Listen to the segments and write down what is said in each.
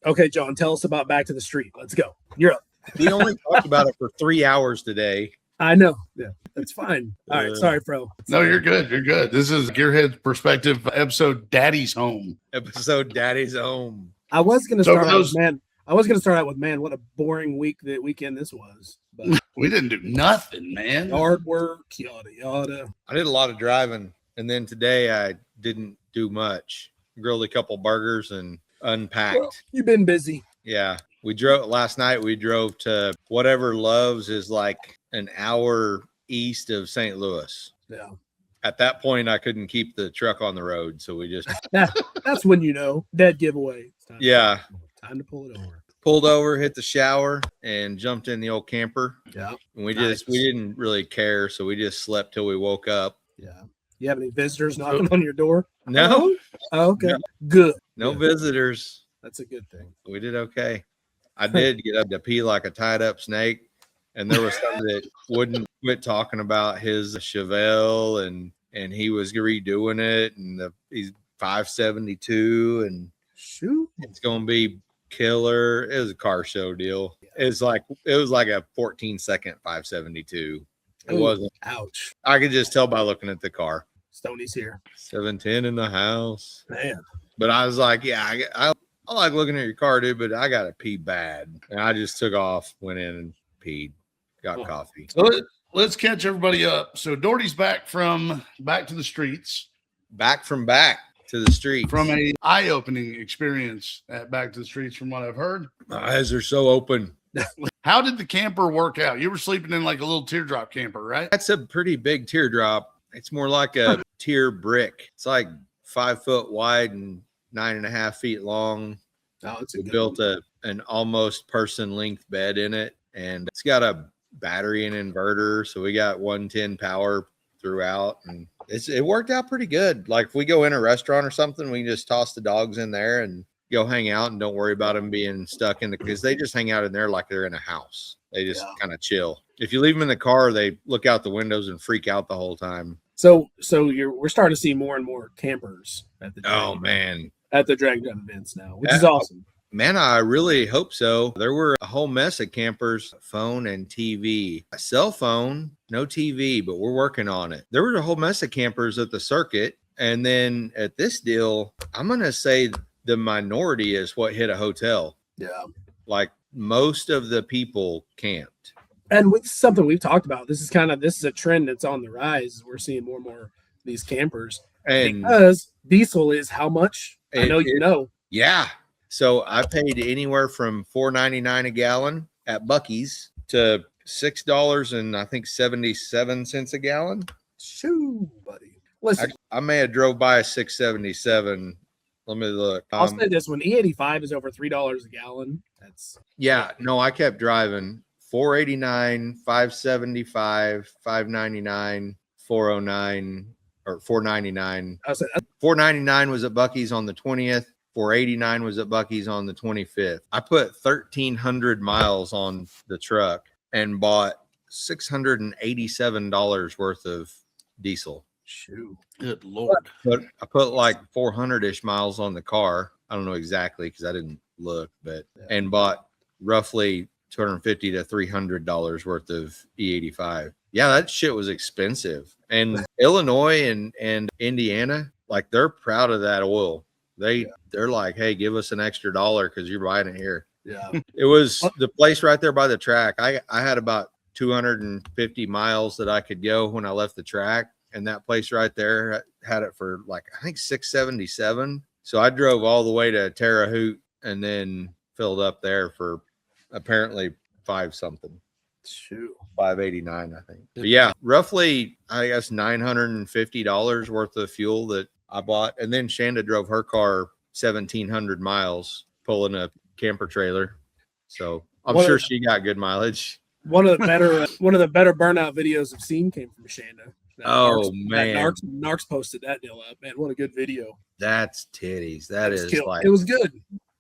Okay, John, tell us about Back to the Street. Let's go. You're up. We only talked about it for 3 hours today. I know. Yeah, that's fine. All right. Sorry, Fro. No, you're good. You're good. This is Gearhead's Perspective episode Daddy's Home. Episode Daddy's Home. I was going to start out with, man. I was going to start out with, man, what a boring weekend this was. But we didn't do nothing, man. Hard work, yada, yada. I did a lot of driving. And then today I didn't do much. Grilled a couple burgers and unpacked. Well, you've been busy. Yeah. We drove last night. We drove to whatever Love's is like an hour east of St. Louis. Yeah. At that point, I couldn't keep the truck on the road. So we just. That's when you know. Dead giveaway. Yeah. Time to pull it over. Pulled over, hit the shower, and jumped in the old camper. Yeah. And we didn't really care. So we just slept till we woke up. Yeah. You have any visitors knocking on your door? No. Oh, okay. No. Good. No visitors. That's a good thing. We did okay. I did get up to pee like a tied up snake. And there was some that wouldn't quit talking about his Chevelle and he was redoing it. And he's 572 and shoot, it's going to be killer. It was a car show deal. It was like a 14-second 572. It wasn't. Ouch. I could just tell by looking at the car. Stoney's here. 710 in the house. Man. But I was like, yeah, I like looking at your car, dude, but I got to pee bad. And I just took off, went in and peed, got coffee. So let's catch everybody up. So Doherty's back to the streets. Back to the streets. From a eye-opening experience at Back to the Streets from what I've heard. My eyes are so open. How did the camper work out? You were sleeping in like a little teardrop camper, right? That's a pretty big teardrop. It's more like a tear brick. It's like 5 foot wide and 9.5 feet long. Oh, it's we built an almost person length bed in it, and it's got a battery and inverter. So we got 110 power throughout, and it worked out pretty good. Like if we go in a restaurant or something, we can just toss the dogs in there and go hang out and don't worry about them being stuck because they just hang out in there like they're in a house. They just kind of chill. If you leave them in the car, they look out the windows and freak out the whole time. So we're starting to see more and more campers at the at the drag drive events now, which is awesome. Man, I really hope so. There were a whole mess of campers, phone and TV. A cell phone, no TV, but we're working on it. There was a whole mess of campers at the circuit. And then at this deal, I'm going to say the minority is what hit a hotel. Yeah. Like most of the people camped. And with something we've talked about, this is a trend that's on the rise. We're seeing more and more of these campers. And because diesel is how much? I know you know. Yeah. So I paid anywhere from $4.99 a gallon at Buc-ee's to $6 and I think 77 cents a gallon. Shoo, buddy. Listen, I may have drove by a 677. Let me look. I'll say this: when E85 is over $3 a gallon, that's I kept driving. 489, 575, 599, 409, or 499. 499 was at Buc-ee's on the 20th. 489 was at Buc-ee's on the 25th. I put 1,300 miles on the truck and bought $687 worth of diesel. Shoot. Good Lord. But I put like 400-ish miles on the car. I don't know exactly because I didn't look, and bought roughly $250 to $300 worth of E85. Yeah, that shit was expensive. And Illinois and Indiana, like they're proud of that oil. They're like, hey, give us an extra $1 because you're buying it here. Yeah. It was the place right there by the track. I had about 250 miles that I could go when I left the track. And that place right there had it for like, I think $677. So I drove all the way to Terre Haute and then filled up there for apparently $5-something. Shoot. $5.89, I think. But yeah, roughly, I guess $950 worth of fuel that I bought. And then Shanda drove her car 1,700 miles pulling a camper trailer. So I'm sure she got good mileage. One of the better burnout videos I've seen came from Shanda. Narcs posted that deal up, man. What a good video. That's titties. That is like, it was good.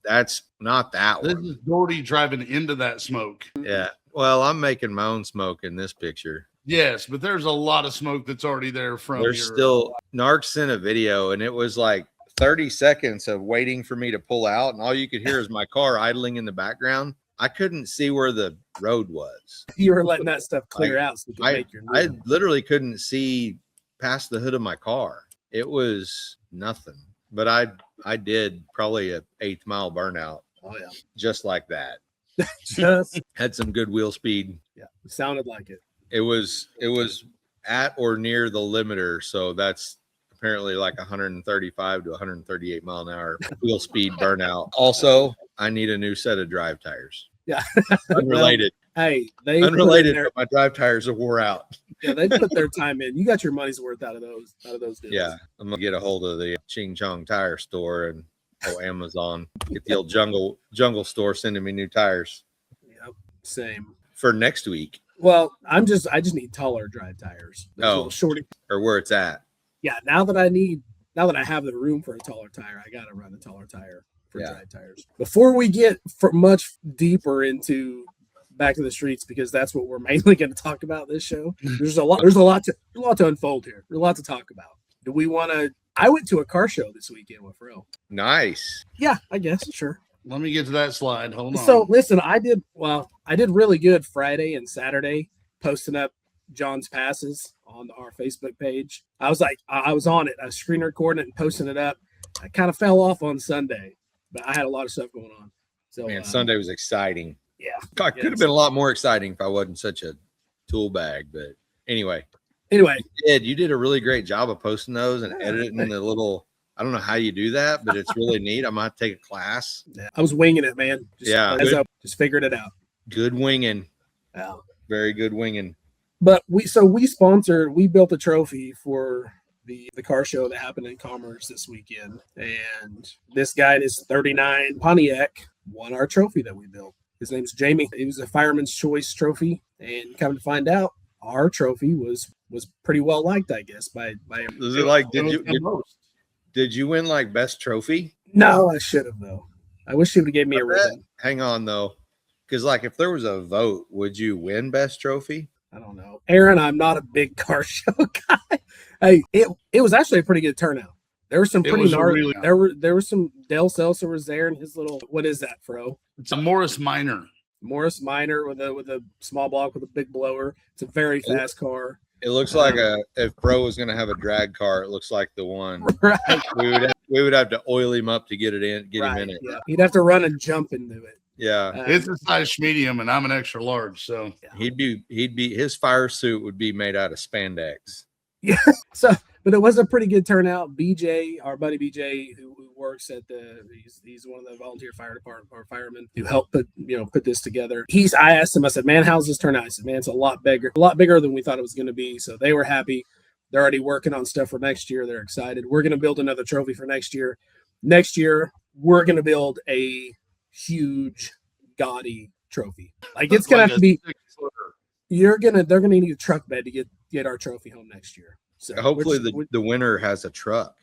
That's not that one. This is Doherty driving into that smoke. Yeah. Well, I'm making my own smoke in this picture. Yes, but there's a lot of smoke that's already there from. There's still Narcs sent a video, and it was like 30 seconds of waiting for me to pull out, and all you could hear is my car idling in the background. I couldn't see where the road was. You were letting that stuff clear out so you could make your I literally couldn't see past the hood of my car. It was nothing. But I did probably an 8th mile burnout. Oh yeah. Just like that. Just had some good wheel speed. Yeah. It sounded like it. It was at or near the limiter. So that's apparently like 135 to 138 mile an hour wheel speed burnout. Also, I need a new set of drive tires. Yeah. Unrelated. Well, hey, unrelated, but my drive tires are wore out. Yeah, they put their time in. You got your money's worth out of those deals. Yeah. I'm gonna get a hold of the Ching Chong tire store and Amazon. Get the old jungle store sending me new tires. Yep. Same. For next week. Well, I just need taller drive tires. Shorty. Or where it's at. Yeah, now that I have the room for a taller tire, I gotta run a taller tire for drive tires. Before we get much deeper into back to the streets, because that's what we're mainly going to talk about this show. There's a lot to unfold here. There's a lot to talk about. Do we want to? I went to a car show this weekend with Ro. Nice. Yeah, I guess sure. Let me get to that slide. Hold on. So listen, I did really good Friday and Saturday, posting up John's passes on our Facebook page. I was on it. I was screen recording it and posting it up. I kind of fell off on Sunday, but I had a lot of stuff going on. So Sunday was exciting. Yeah. God, could have been a lot more exciting if I wasn't such a tool bag. But anyway, you did a really great job of posting those and editing the little. I don't know how you do that, but it's really neat. I might take a class. Yeah, I was winging it, man. Just figured it out. Good winging. Yeah. Very good winging. But we built a trophy for the car show that happened in Commerce this weekend. And this guy, this 39 Pontiac, won our trophy that we built. His name's Jamie. It was a Fireman's Choice trophy. And come to find out, our trophy was pretty well liked, I guess, by is it like did you win like best trophy? No, I should have though. I wish he would have gave me a ribbon. Hang on though. Because like if there was a vote, would you win best trophy? I don't know. Aaron, I'm not a big car show guy. Hey, it was actually a pretty good turnout. There were some pretty gnarly. There were some. Dale Seltzer was there in his little. What is that, Fro? It's a Morris Minor. Morris Minor with a small block with a big blower. It's a very fast car. It looks like if Pro was going to have a drag car, it looks like the one. Right. We would have to oil him up to get him in it. Yeah. He'd have to run and jump into it. Yeah, it's a size medium, and I'm an extra large, so he'd be his fire suit would be made out of spandex. Yeah. So, but it was a pretty good turnout. BJ, our buddy BJ, who works at he's one of the volunteer fire department or firemen who helped put this together. I asked him, I said, man, how's this turn out? He said, man, it's a lot bigger than we thought it was going to be. So they were happy. They're already working on stuff for next year. They're excited. We're going to build another trophy for next year. Next year, we're going to build a huge, gaudy trophy. Like it's going to have to be. They're going to need a truck bed to get our trophy home next year. So hopefully the winner has a truck.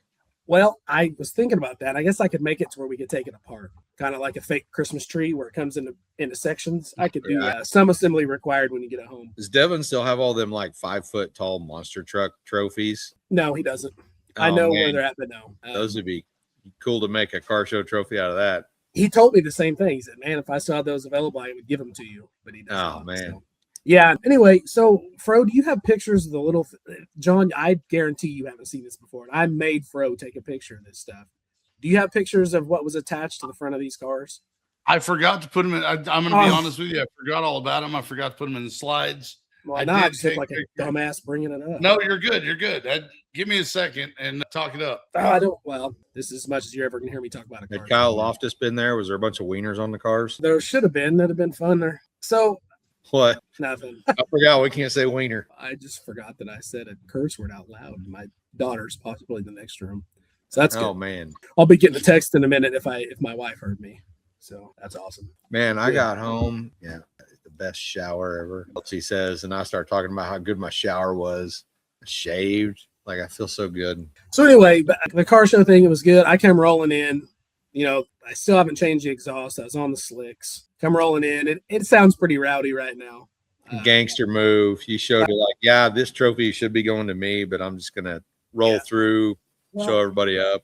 Well, I was thinking about that. I guess I could make it to where we could take it apart, kind of like a fake Christmas tree where it comes into sections. I could do some assembly required when you get it home. Does Devin still have all them like 5 foot tall monster truck trophies? No, he doesn't. I know where they're at, but no. Those would be cool to make a car show trophy out of that. He told me the same thing. He said, man, if I saw those available, I would give them to you. But he doesn't. Oh, man. So. Yeah. Anyway, so Fro, do you have pictures of the little John? I guarantee you haven't seen this before. I made Fro take a picture of this stuff. Do you have pictures of what was attached to the front of these cars? I forgot to put them in. I'm going to be honest with you. I forgot all about them. I forgot to put them in the slides. Well, I just look like a dumbass bringing it up. No, you're good. You're good. Give me a second and talk it up. Oh, I don't. Well, this is as much as you're ever going to hear me talk about a car. Had Kyle Loftus been there? Was there a bunch of wieners on the cars? There should have been. That'd have been fun there. So. What? Nothing. I forgot we can't say wiener. I just forgot that I said a curse word out loud. My daughter's possibly in the next room. So that's good. Oh, man. I'll be getting a text in a minute if my wife heard me. So that's awesome. Man, I got home. Yeah. The best shower ever. She says, and I start talking about how good my shower was. I shaved. Like, I feel so good. So anyway, the car show thing, it was good. I came rolling in. I still haven't changed the exhaust. I was on the slicks. Come rolling in. It sounds pretty rowdy right now. Gangster move. You showed it like, yeah, this trophy should be going to me, but I'm just going to roll through, show everybody up.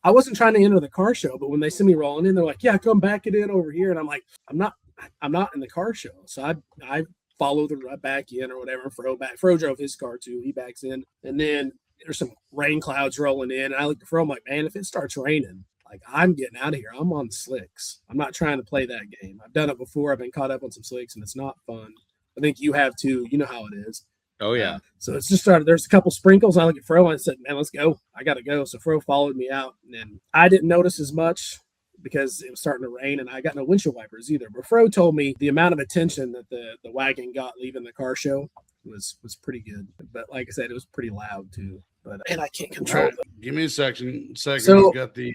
I wasn't trying to enter the car show, but when they see me rolling in, they're like, "Yeah, come back it in over here." And I'm like, I'm not in the car show. So I follow the back in or whatever. Fro drove his car too. He backs in, and then there's some rain clouds rolling in. And I look at Fro, I'm like, man, if it starts raining, like I'm getting out of here. I'm on slicks. I'm not trying to play that game. I've done it before. I've been caught up on some slicks, and it's not fun. I think you have too. You know how it is. Oh yeah. So it's just started. There's a couple sprinkles. I look at Fro and I said, man, let's go. I got to go. So Fro followed me out, and I didn't notice as much because it was starting to rain, and I got no windshield wipers either. But Fro told me the amount of attention that the wagon got leaving the car show was pretty good. But like I said, it was pretty loud too. But and I can't control it. Give me a second. So- I've got the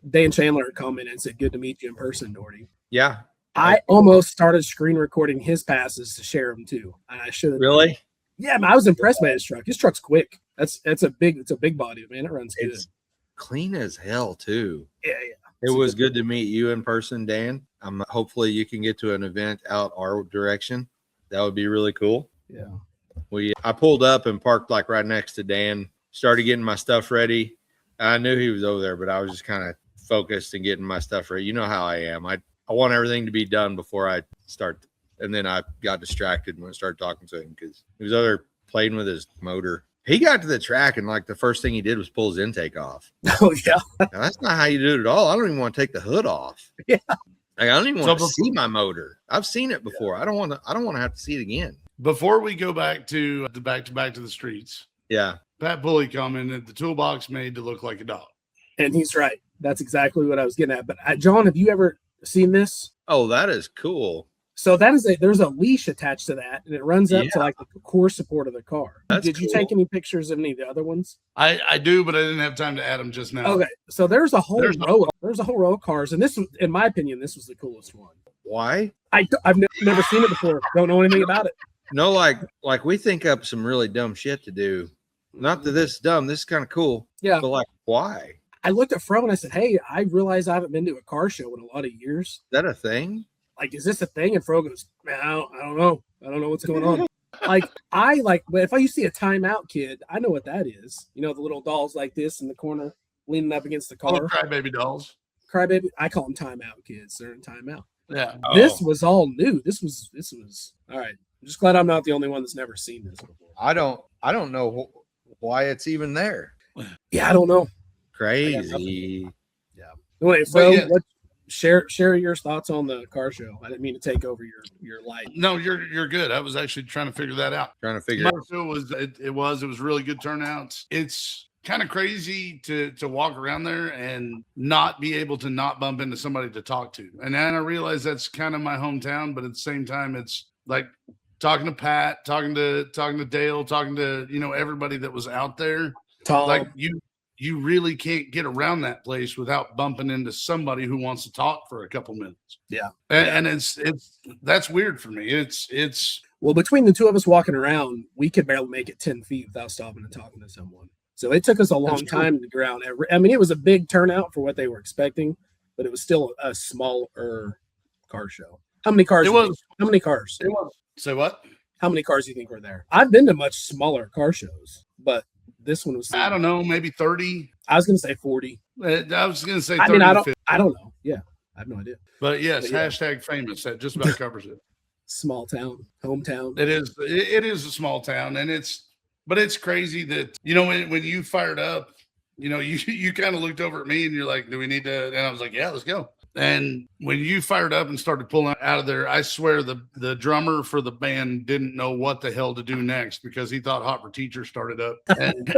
Dan Chandler commented and said, good to meet you in person, Doherty. Yeah. I almost started screen recording his passes to share them too. And I should have. Really? Yeah, man, I was impressed by his truck. His truck's quick. It's a big body, man. It runs good. It's clean as hell too. Yeah. It was good to meet you in person, Dan. Hopefully you can get to an event out our direction. That would be really cool. Yeah. I pulled up and parked like right next to Dan, started getting my stuff ready. I knew he was over there, but I was just kind of focused and getting my stuff ready. You know how I am. I want everything to be done before I start. And then I got distracted when I started talking to him because he was over there playing with his motor. He got to the track and like the first thing he did was pull his intake off. Oh yeah. Now, that's not how you do it at all. I don't even want to take the hood off. Yeah. Like, I don't even want to see my motor. I've seen it before. I don't want to have to see it again. Before we go back to the streets, Yeah. Pat Pulley commented the toolbox made to look like a dog. And he's right. That's exactly what I was getting at. But John, have you ever seen this? Oh, that is cool. So there's a leash attached to that, and it runs up to like the core support of the car. That's Did you take any pictures of any of the other ones? I do, but I didn't have time to add them just now. Okay, so there's a whole row of cars, and this was, in my opinion, this was the coolest one. Why? I've never seen it before. Don't know anything about it. No, like we think up some really dumb shit to do. Not that this is dumb. This is kind of cool. Yeah. But like, why? I looked at Fro and I said, hey, I realize I haven't been to a car show in a lot of years. Is that a thing? Like, is this a thing? And Fro goes, man, I don't know. I don't know what's going on. But if you see a timeout kid, I know what that is. You know, the little dolls like this in the corner leaning up against the car. Oh, crybaby dolls. Crybaby. I call them timeout kids. They're in timeout. Yeah. This was all new. This was all right. I'm just glad I'm not the only one that's never seen this before. I don't know why it's even there. Yeah, I don't know. Crazy. Yeah. Anyway, Fro, share your thoughts on the car show. I didn't mean to take over your life. No, you're good. I was actually trying to figure that out. My show was really good turnouts. It's kind of crazy to walk around there and not be able to not bump into somebody to talk to. And then I realize that's kind of my hometown, but at the same time, it's like talking to Pat, talking to Dale, talking to, everybody that was out there. Tom. Like you really can't get around that place without bumping into somebody who wants to talk for a couple minutes. Yeah. And it's that's weird for me. It's well, between the two of us walking around, we could barely make it 10 feet without stopping and talking to someone. So it took us a long time to ground. I mean, it was a big turnout for what they were expecting, but it was still a smaller car show. How many cars? How many cars? It was. Say what? How many cars do you think were there? I've been to much smaller car shows, but this one was. I don't know, maybe 30. I was going to say 40. I was going to say 30. I mean, I don't know. Yeah, I have no idea. But yes, hashtag famous. That just about covers it. Small town, hometown. It is. It is a small town, and but it's crazy that when you fired up, you kind of looked over at me and you're like, "Do we need to?" And I was like, "Yeah, let's go." And when you fired up and started pulling out of there, I swear the drummer for the band didn't know what the hell to do next because he thought Hot for Teacher started up,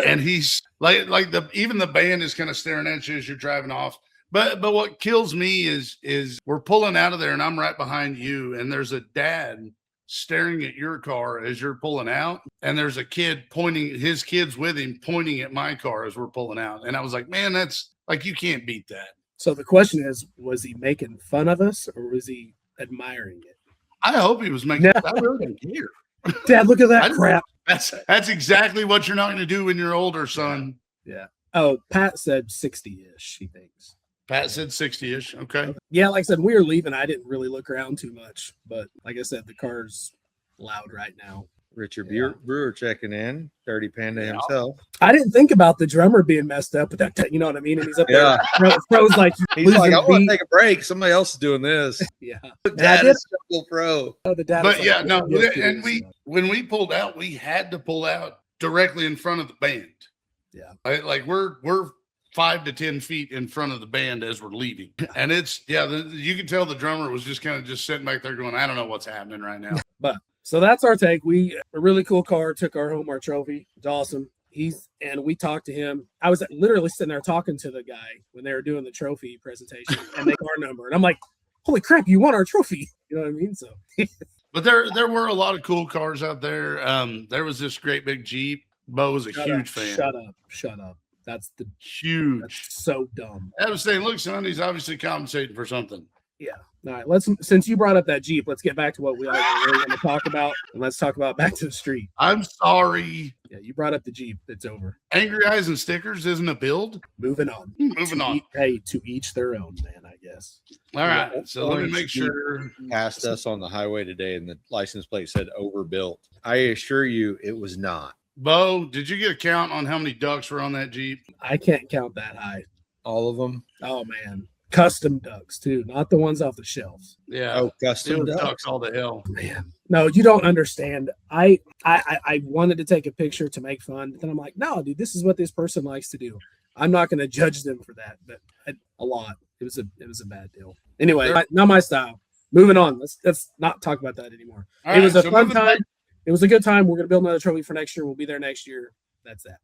and he's like even the band is kind of staring at you as you're driving off. But what kills me is we're pulling out of there and I'm right behind you, and there's a dad staring at your car as you're pulling out, and there's a kid his kids with him pointing at my car as we're pulling out, and I was like, man, that's like you can't beat that. So the question is, was he making fun of us or was he admiring it? I hope he was making. I really don't care. Dad, look at that crap. That's exactly what you're not going to do when you're older, son. Yeah. Oh, Pat said 60-ish, he thinks. Pat said 60-ish. Okay. Yeah, like I said, we were leaving. I didn't really look around too much. But like I said, the car's loud right now. Richard Yeah. Brewer checking in, Dirty Panda himself. I didn't think about the drummer being messed up, but that you know what I mean. And he's up there, Fro's like He's losing like, I want beat. to take a break. Somebody else is doing this. Yeah, Dad is Shuffle Pro. Oh, the dad. But yeah, no, and when we pulled out, we had to pull out directly in front of the band. Yeah, like we're 5 to 10 feet in front of the band as we're leaving, and it's you can tell the drummer was just kind of just sitting back there going, I don't know what's happening right now. But so that's our take. A really cool car, took our trophy. It's awesome. And we talked to him. I was literally sitting there talking to the guy when they were doing the trophy presentation, and they got our number, and I'm like, holy crap, you won our trophy. You know what I mean? So but there were a lot of cool cars out there. There was this great big Jeep. Bo was a huge fan. Shut up. That's huge. That's so dumb. I was saying, look, son, he's obviously compensating for something. Yeah. All right. Since you brought up that Jeep, let's get back to what we are really going to talk about, and let's talk about Back to the Street. I'm sorry. Yeah, you brought up the Jeep. It's over. Angry Eyes and Stickers isn't a build. Moving on. To each their own, man, I guess. All right. So let me make sure. Passed us on the highway today, and the license plate said overbuilt. I assure you it was not. Bo, did you get a count on how many ducks were on that Jeep? I can't count that high. All of them? Oh, man. Custom ducks, too, not the ones off the shelves. Yeah. Oh, custom ducks all the hell. Man. No, you don't understand. I wanted to take a picture to make fun, but then I'm like, no, dude, this is what this person likes to do. I'm not going to judge them for that, but a lot. It was a bad deal. Anyway, not my style. Moving on. Let's not talk about that anymore. It was a fun time. It was a good time. We're going to build another trophy for next year. We'll be there next year. That's that.